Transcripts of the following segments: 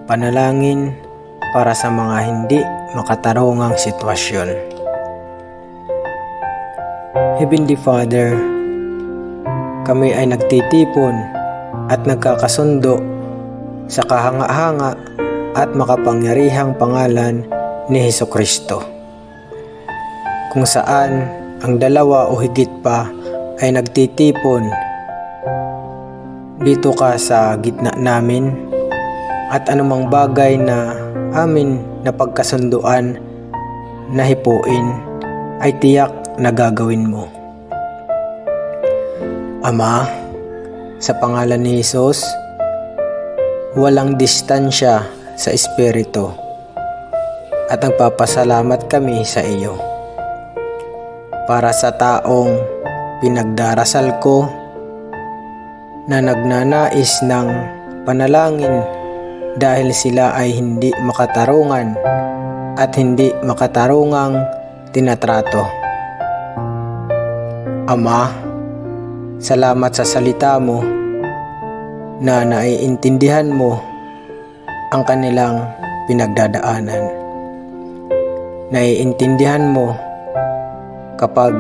panalangin para sa mga hindi makatarungang sitwasyon. Heavenly Father, kami ay nagtitipon at nagkakasundo sa kahanga-hanga at makapangyarihang pangalan ni Hesukristo, kung saan ang dalawa o higit pa ay nagtitipon. Dito ka sa gitna namin, at anumang bagay na amin na pagkasunduan na hipuin ay tiyak na gagawin mo. Ama, sa pangalan ni Jesus, walang distansya sa Espiritu at nagpapasalamat kami sa iyo para sa taong pinagdarasal ko na nagnanais ng panalangin dahil sila ay hindi makatarungan at hindi makatarungang tinatrato. Ama, salamat sa salita mo na naiintindihan mo ang kanilang pinagdadaanan. Naiintindihan mo kapag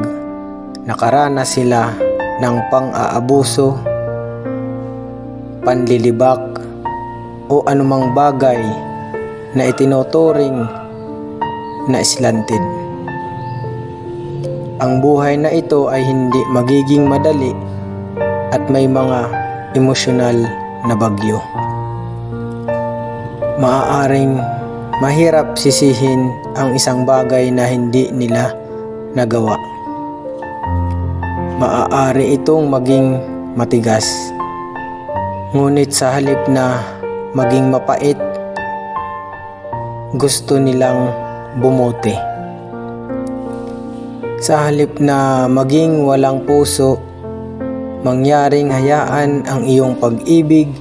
nakaranas sila ng pang-aabuso, panlilibak, o anumang bagay na itinuturing na islantid. Ang buhay na ito ay hindi magiging madali at may mga emosyonal na bagyo. Maaaring mahirap sisihin ang isang bagay na hindi nila nagawa. Maaari itong maging matigas. Ngunit sa halip na maging mapait, gusto nilang bumuti. Sa halip na maging walang puso, mangyaring hayaan ang iyong pag-ibig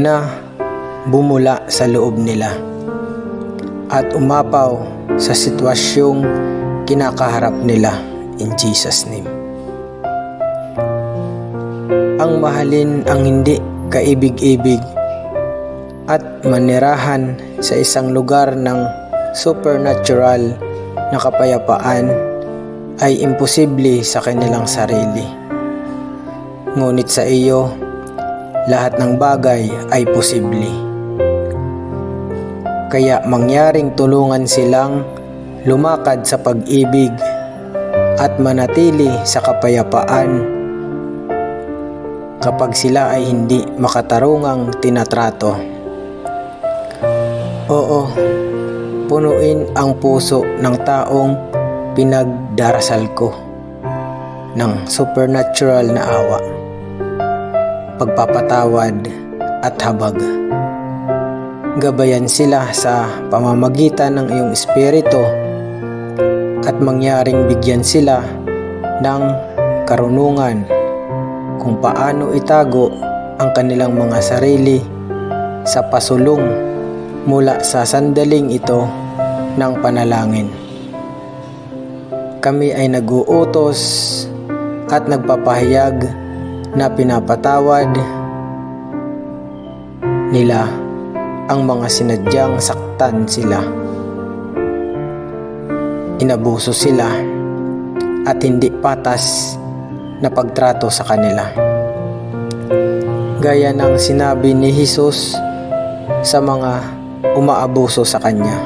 na bumula sa loob nila at umapaw sa sitwasyong kinakaharap nila, in Jesus' name. Ang mahalin ang hindi kaibig-ibig at manirahan sa isang lugar ng supernatural na kapayapaan ay imposible sa kanilang sarili. Ngunit sa iyo, lahat ng bagay ay posible. Kaya mangyaring tulungan silang lumakad sa pag-ibig at manatili sa kapayapaan kapag sila ay hindi makatarungang tinatrato. Oo, punuin ang puso ng taong pinagdarasal ko ng supernatural na awa, pagpapatawad at habag. Gabayan sila sa pamamagitan ng iyong Espiritu at mangyaring bigyan sila ng karunungan kung paano itago ang kanilang mga sarili sa pasulong mula sa sandaling ito ng panalangin. Kami ay nag-uutos at nagpapahayag na pinapatawad nila ang mga sinadyang saktan sila, inabuso sila at hindi patas na pagtrato sa kanila. Gaya ng sinabi ni Jesus sa mga umaabuso sa kanya,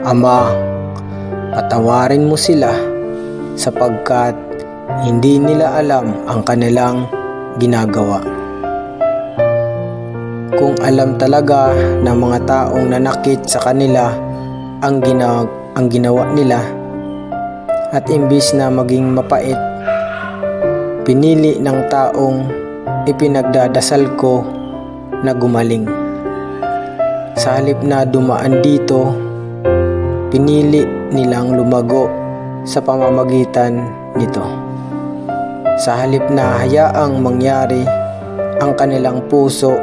Ama, patawarin mo sila sapagkat hindi nila alam ang kanilang ginagawa. Kung alam talaga ng mga taong nanakit sa kanila ang ginawa nila, at imbis na maging mapait, pinili ng taong ipinagdadasal ko na gumaling. Sa halip na dumaan dito, pinili nilang lumago sa pamamagitan nito. Sa halip na hayaang mangyari ang kanilang puso,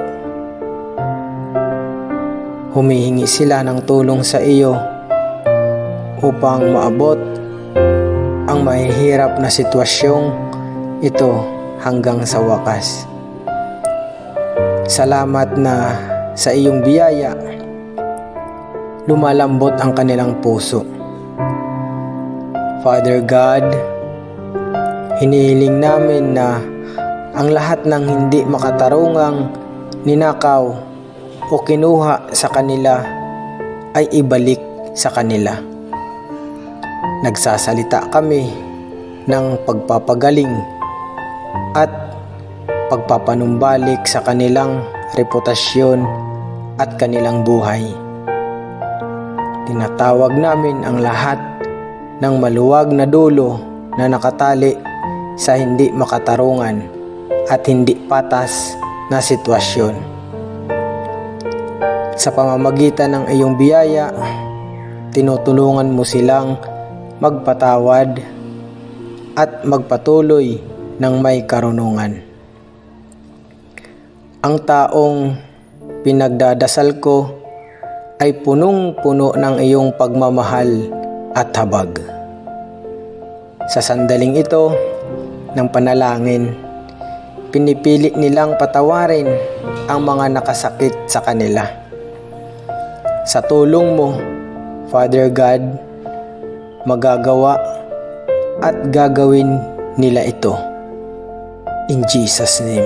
humihingi sila ng tulong sa iyo upang maabot ang mahihirap na sitwasyong ito hanggang sa wakas. salamat na sa iyong biyaya, lumalambot ang kanilang puso. Father God, hinihiling namin na ang lahat ng hindi makatarungang ninakaw o kinuha sa kanila ay ibalik sa kanila. Nagsasalita kami ng pagpapagaling at pagpapanumbalik sa kanilang reputasyon at kanilang buhay. Tinatawag namin ang lahat ng maluwag na dulo na nakatali sa hindi makatarungan at hindi patas na sitwasyon. Sa pamamagitan ng iyong biyaya, tinutulungan mo silang magpatawad at magpatuloy ng may karunungan. Ang taong pinagdadasal ko ay punong-puno ng iyong pagmamahal at habag. Sa sandaling ito ng panalangin, pinipili nilang patawarin ang mga nakasakit sa kanila. Sa tulong mo, Father God, magagawa at gagawin nila ito. In Jesus' name.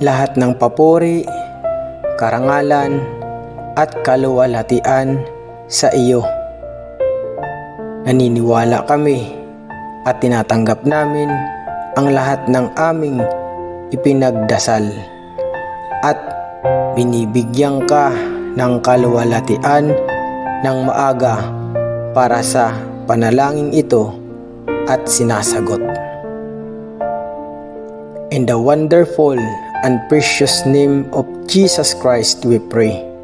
Lahat ng papuri, karangalan, at kaluwalhatian sa iyo. Naniniwala kami at tinatanggap namin ang lahat ng aming ipinagdasal at binibigyan ka ng kaluwalhatian ng maaga para sa panalangin ito at sinasagot. In the wonderful and precious name of Jesus Christ we pray.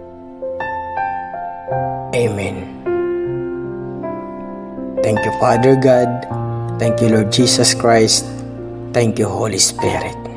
Amen. Thank you, Father God. Thank you, Lord Jesus Christ. Thank you, Holy Spirit.